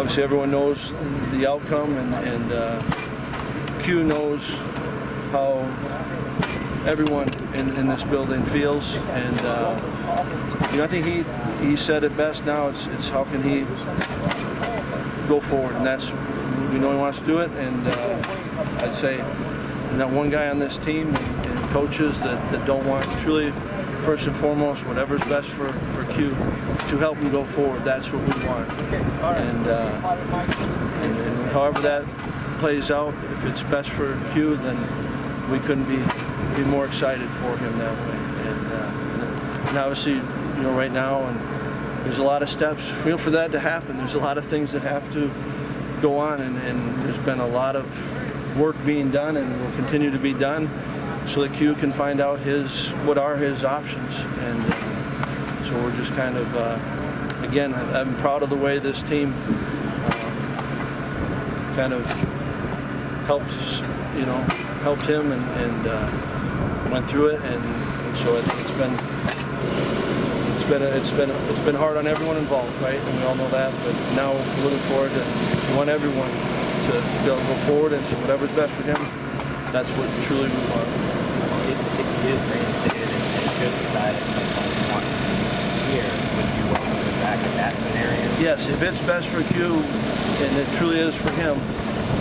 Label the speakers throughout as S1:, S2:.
S1: obviously everyone knows the outcome, and Q knows how everyone in this building feels, and I think he said it best now. It's how can he go forward, and that's, we know he wants to do it, and I'd say not one guy on this team and coaches that don't want, truly, first and foremost, whatever's best for Q to help him go forward. That's what we want, and however that plays out, if it's best for Q, then we couldn't be more excited for him that way. And obviously, right now, and there's a lot of steps for that to happen. There's a lot of things that have to go on, and there's been a lot of work being done and will continue to be done so that Q can find out what are his options. And so we're just kind of, again, I'm proud of the way this team kind of helped him and went through it, and so I think it's been hard on everyone involved, right? And we all know that. But now we're looking forward to, we want everyone to be able to go forward, and so whatever's best for him, that's what truly we want.
S2: If he is reinstated and should decide at some point to want to be here, would you welcome him back in that scenario?
S1: Yes, if it's best for Q, and it truly is for him,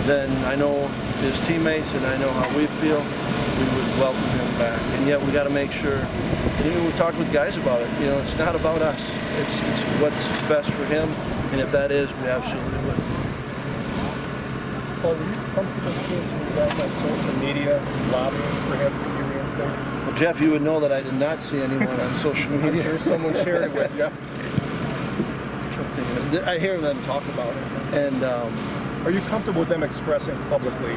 S1: then I know his teammates and I know how we feel, we would welcome him back. And yet we got to make sure, and we've talked with guys about it, it's not about us. It's what's best for him, and if that is, we absolutely would.
S3: Paul, were you comfortable seeing some guys on social media lobbying for him to be reinstated?
S1: Well, Jeff, you would know that I did not see anyone on social media.
S3: I'm sure someone shared it with you.
S1: I hear them talk about it. And
S3: are you comfortable with them expressing publicly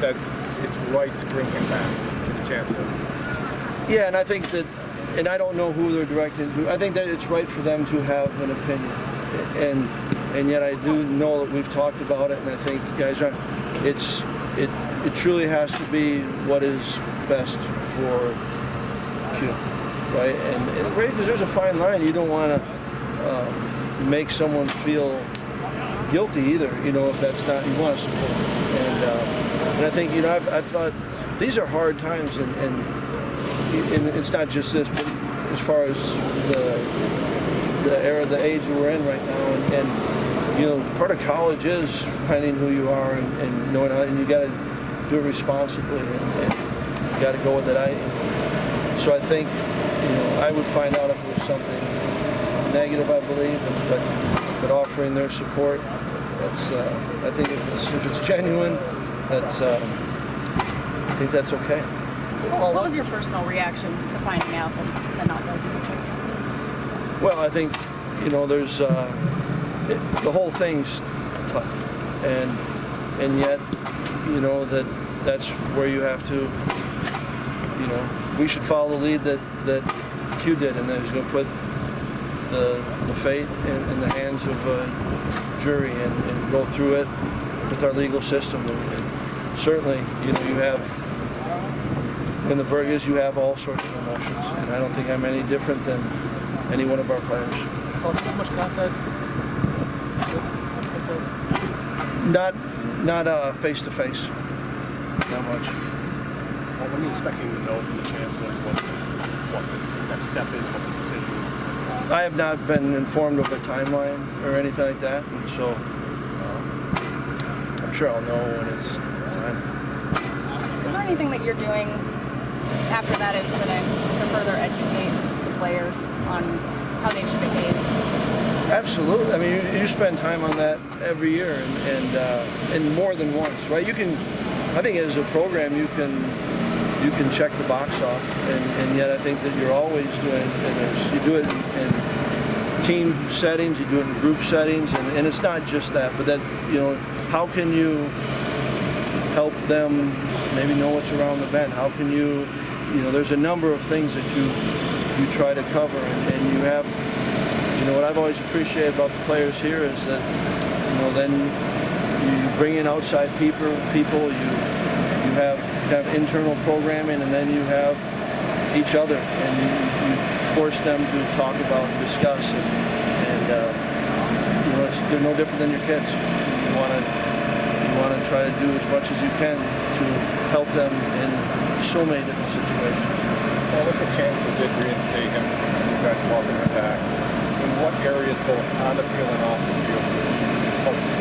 S3: that it's right to bring him back to the chancellor?
S1: Yeah, and I think that, and I don't know who they're directed to. I think that it's right for them to have an opinion, and yet I do know that we've talked about it, and I think you guys are. It truly has to be what is best for Q, right? And right, because there's a fine line. You don't want to make someone feel guilty either, if that's not, you want to support. And I think, I've thought these are hard times, and it's not just this, but as far as the age that we're in right now, and part of college is finding who you are and knowing how, and you got to do it responsibly, and you got to go with it. So I think, I would find out if it was something negative, I believe, but offering their support, that's, I think if it's genuine, that's, I think that's okay.
S4: What was your personal reaction to finding out that the not guilty plea?
S1: Well, I think, there's, the whole thing's tough, and yet, that's where you have to, we should follow the lead that Q did, and that he's going to put the fate in the hands of a jury and go through it with our legal system. And certainly, you have, when the verdict is, you have all sorts of emotions, and I don't think I'm any different than any one of our players.
S3: How much contact?
S1: Not face to face. Not much.
S3: Well, when are you expecting to know from the chancellor what the next step is, what the decision is?
S1: I have not been informed of a timeline or anything like that, and so I'm sure I'll know when it's time.
S4: Is there anything that you're doing after that incident to further educate the players on how they should behave?
S1: Absolutely. I mean, you spend time on that every year, and more than once, right? You can, I think, as a program, you can check the box off, and yet I think that you're always doing, and you do it in team settings, you do it in group settings, and it's not just that, but that, how can you help them maybe know what's around the bend? How can you, there's a number of things that you try to cover, and you have, what I've always appreciated about the players here is that, then you bring in outside people, you have internal programming, and then you have each other, and you force them to talk about and discuss, and they're no different than your kids. You want to try to do as much as you can to help them in so many different situations.
S3: Well, if the chancellor did reinstate him, you guys welcome him back. In what areas, both on the field and off the field, hope to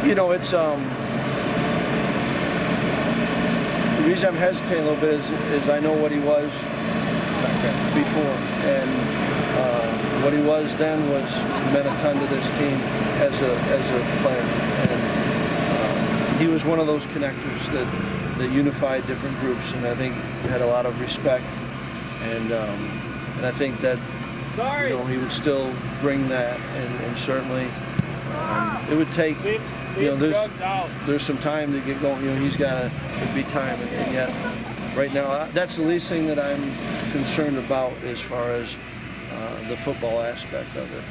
S3: see?
S1: You know, it's the reason I'm hesitating a little bit is I know what he was before, and what he was then meant a ton to this team as a player, and he was one of those connectors that unified different groups, and I think he had a lot of respect, and I think that you know, he would still bring that, and certainly it would take. You know, there's some time to get going. You know, he's got to be time, and yet right now that's the least thing that I'm concerned about as far as the football aspect of it.